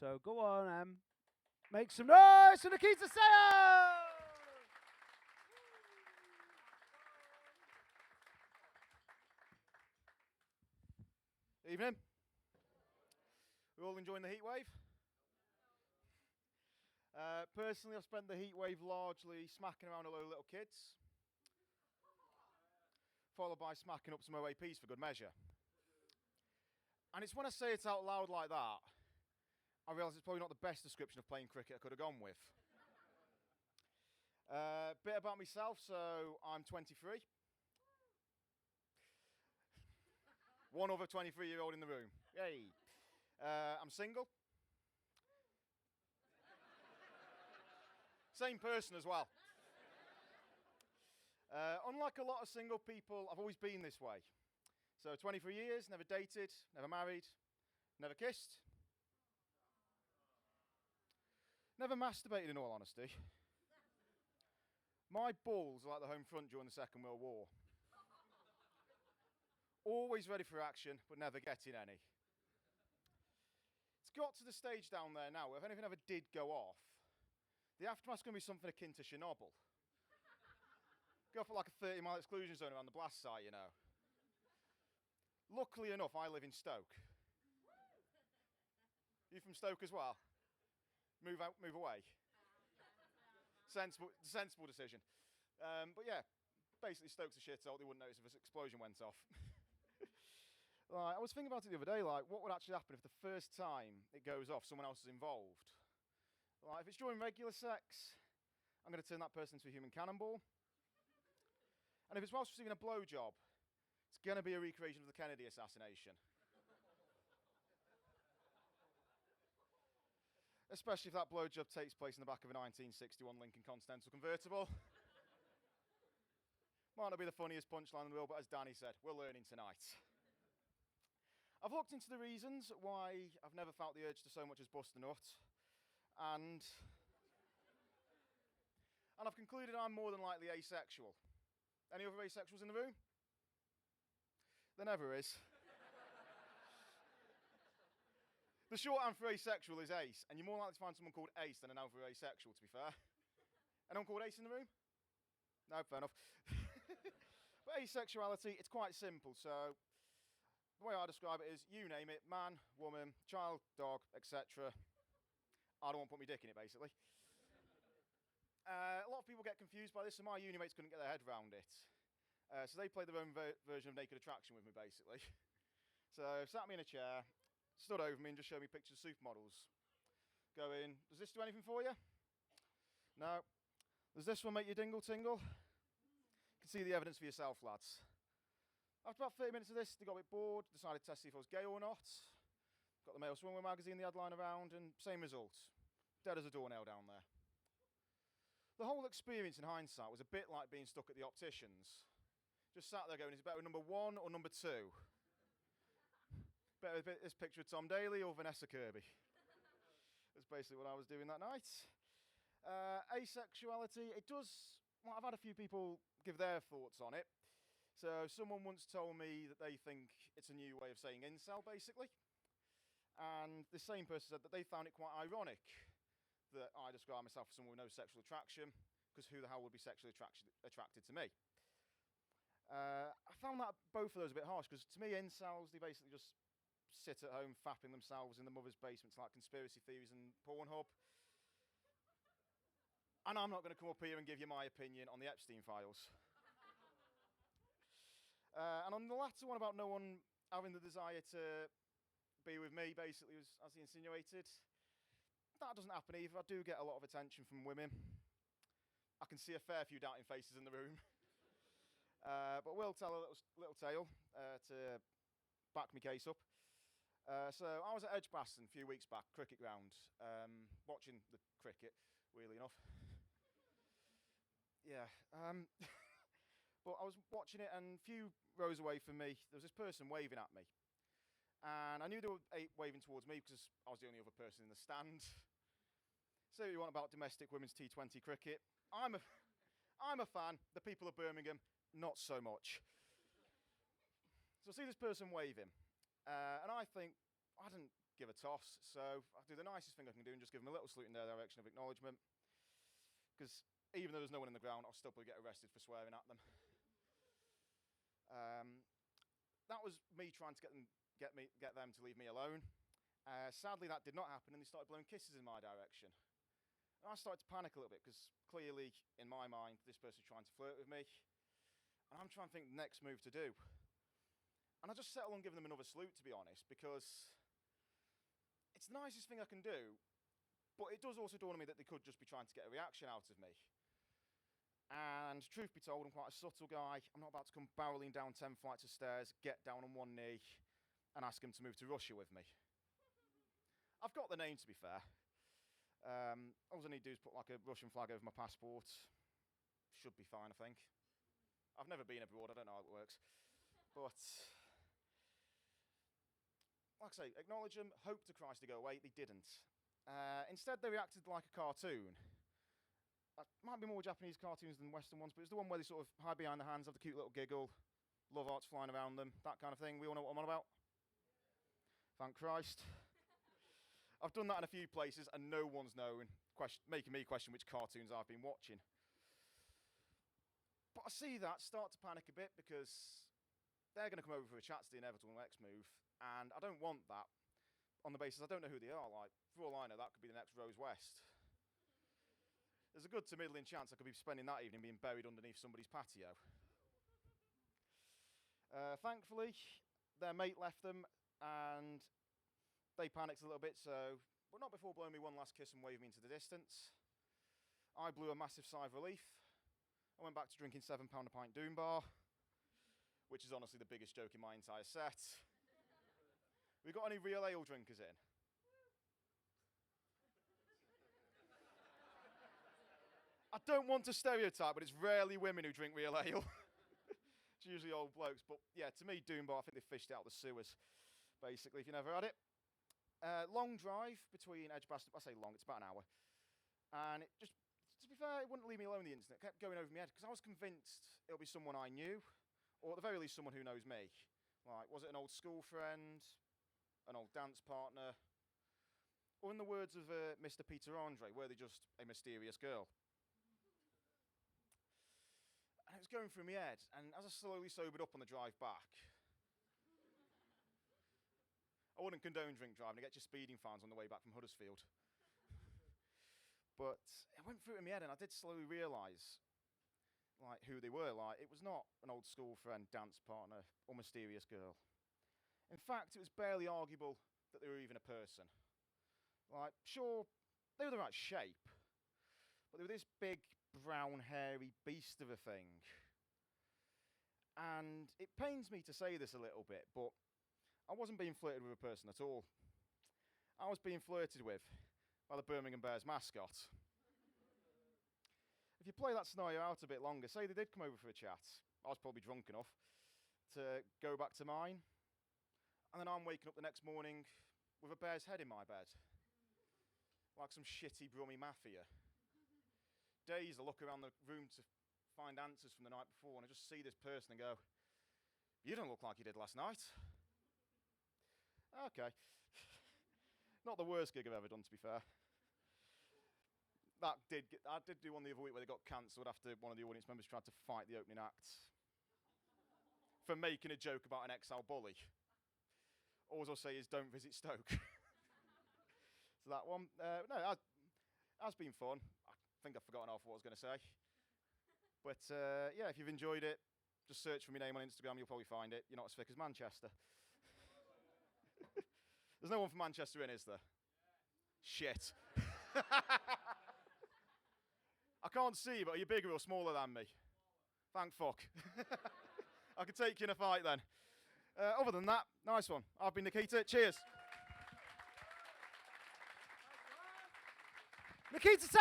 So go on, make some noise for Nikita Sayo! Evening. We're all enjoying the heat wave? Personally, I've spent the heat wave largely smacking around a load of little kids, followed by smacking up some OAPs for good measure. And it's when I say it out loud like that, I realise it's probably not the best description of playing cricket I could have gone with. Bit about myself, so I'm 23. One other 23-year-old in the room. Yay. I'm single. Same person as well. Unlike a lot of single people, I've always been this way. So 23 years, never dated, never married, never kissed. Never masturbated, in all honesty. My balls are like the home front during the Second World War. Always ready for action, but never getting any. It's got to the stage down there now where if anything ever did go off, the aftermath's going to be something akin to Chernobyl. Go for like a 30-mile exclusion zone around the blast site, you know. Luckily enough, I live in Stoke. You from Stoke as well? Move out, move away. Sensible decision. But yeah, basically Stoke's a shithole. They wouldn't notice if an explosion went off. I was thinking about it the other day, like, what would actually happen if the first time it goes off, someone else is involved? Like, if it's during regular sex, I'm going to turn that person into a human cannonball. And if it's whilst receiving a blowjob, it's going to be a recreation of the Kennedy assassination. Especially if that blowjob takes place in the back of a 1961 Lincoln Continental convertible. Might not be the funniest punchline in the world, but as Danny said, we're learning tonight. I've looked into the reasons why I've never felt the urge to so much as bust a nut, and I've concluded I'm more than likely asexual. Any other asexuals in the room? There never is. The shorthand for asexual is ace, and you're more likely to find someone called Ace than another asexual, to be fair. Anyone called Ace in the room? No, fair enough. But asexuality, it's quite simple. So the way I describe it is, you name it, man, woman, child, dog, etc. I don't want to put my dick in it, basically. A lot of people get confused by this, and my uni mates couldn't get their head around it. So they played their own version of Naked Attraction with me, basically. So sat me in a chair, stood over me and just showed me pictures of supermodels. Going, does this do anything for you? No. Does this one make you dingle tingle? You can see the evidence for yourself, lads. After about 30 minutes of this, they got a bit bored, decided to test if I was gay or not. Got the Male Swimwear magazine, the headline around, and same result. Dead as a doornail down there. The whole experience in hindsight was a bit like being stuck at the opticians. Just sat there going, is it better with number 1 or number 2? Better with this picture of Tom Daly or Vanessa Kirby? That's basically what I was doing that night. Asexuality, it does, well, I've had a few people give their thoughts on it. So someone once told me that they think it's a new way of saying incel, basically. And the same person said that they found it quite ironic that I describe myself as someone with no sexual attraction, because who the hell would be sexually attracted to me? I found that both of those a bit harsh, because to me, incels, they basically just sit at home fapping themselves in the mother's basements like conspiracy theories and Pornhub. And I'm not going to come up here and give you my opinion on the Epstein files. And on the latter one about no one having the desire to be with me, basically, as he insinuated, that doesn't happen either. I do get a lot of attention from women. I can see a fair few doubting faces in the room. But we'll tell a little tale to back my case up. So I was at Edgbaston a few weeks back, cricket ground, watching the cricket, weirdly enough. Yeah. But I was watching it, and a few rows away from me, there was this person waving at me. And I knew they were waving towards me because I was the only other person in the stand. Say what you want about domestic women's T20 cricket. I'm a fan. The people of Birmingham, not so much. So I see this person waving. And I think, I didn't give a toss. So I do the nicest thing I can do and just give them a little salute in their direction of acknowledgement. Because even though there's no one in the ground, I'll still probably get arrested for swearing at them. That was me trying to get them to leave me alone. Sadly, that did not happen, and they started blowing kisses in my direction. And I started to panic a little bit, because clearly, in my mind, this person's trying to flirt with me. And I'm trying to think the next move to do. And I just settle on giving them another salute, to be honest, because it's the nicest thing I can do, but it does also dawn on me that they could just be trying to get a reaction out of me. And truth be told, I'm quite a subtle guy. I'm not about to come barreling down 10 flights of stairs, get down on one knee, and ask him to move to Russia with me. I've got the name, to be fair. All I need to do is put like a Russian flag over my passport. Should be fine, I think. I've never been abroad, I don't know how it works. But, like I say, acknowledge them, hope to Christ to go away. They didn't. Instead, they reacted like a cartoon. Might be more Japanese cartoons than Western ones, but it's the one where they sort of hide behind the hands, have the cute little giggle, love hearts flying around them, that kind of thing. We all know what I'm on about? Thank Christ. I've done that in a few places, and no one's known, making me question which cartoons I've been watching. But I see that, start to panic a bit, because they're going to come over for a chat to the inevitable next move, and I don't want that, on the basis I don't know who they are. Like, for all I know, that could be the next Rose West. There's a good to middling chance I could be spending that evening being buried underneath somebody's patio. Thankfully, their mate left them, and they panicked a little bit, but not before blowing me one last kiss and waving me into the distance. I blew a massive sigh of relief. I went back to drinking £7 a pint Doom Bar, which is honestly the biggest joke in my entire set. We got any real ale drinkers in? I don't want to stereotype, but it's rarely women who drink real ale. It's usually old blokes. But yeah, to me, Doom Bar, I think they fished it out the sewers, basically, if you never had it. Long drive between Edgbaston, I say long, it's about an hour. And it just, to be fair, it wouldn't leave me alone the instant. It kept going over my head, because I was convinced it'll be someone I knew, or at the very least, someone who knows me. Like, was it an old school friend, an old dance partner, or in the words of Mr. Peter Andre, were they just a mysterious girl? And it was going through my head, and as I slowly sobered up on the drive back, I wouldn't condone drink driving, to get your speeding fines on the way back from Huddersfield. But it went through in my head, and I did slowly realise, like, who they were. Like, it was not an old school friend, dance partner, or mysterious girl. In fact, it was barely arguable that they were even a person. Like, sure, they were the right shape, but they were this big, brown, hairy beast of a thing. And it pains me to say this a little bit, but I wasn't being flirted with a person at all. I was being flirted with by the Birmingham Bears mascot. If you play that scenario out a bit longer, say they did come over for a chat, I was probably drunk enough to go back to mine, and then I'm waking up the next morning with a bear's head in my bed, like some shitty Brummie mafia. Days I look around the room to find answers from the night before, and I just see this person and go, "You don't look like you did last night." Okay. Not the worst gig I've ever done, to be fair. I did do one the other week where they got cancelled after one of the audience members tried to fight the opening act for making a joke about an XL bully. All I'll say is don't visit Stoke. So that one, no, it has been fun. I think I've forgotten half what I was going to say. But yeah, if you've enjoyed it, just search for my name on Instagram, you'll probably find it. You're not as thick as Manchester. There's no one from Manchester in, is there? Yeah. Shit. I can't see you, but are you bigger or smaller than me? Thank fuck. I could take you in a fight then. Other than that, nice one. I've been Nikita. Cheers. Nikita, say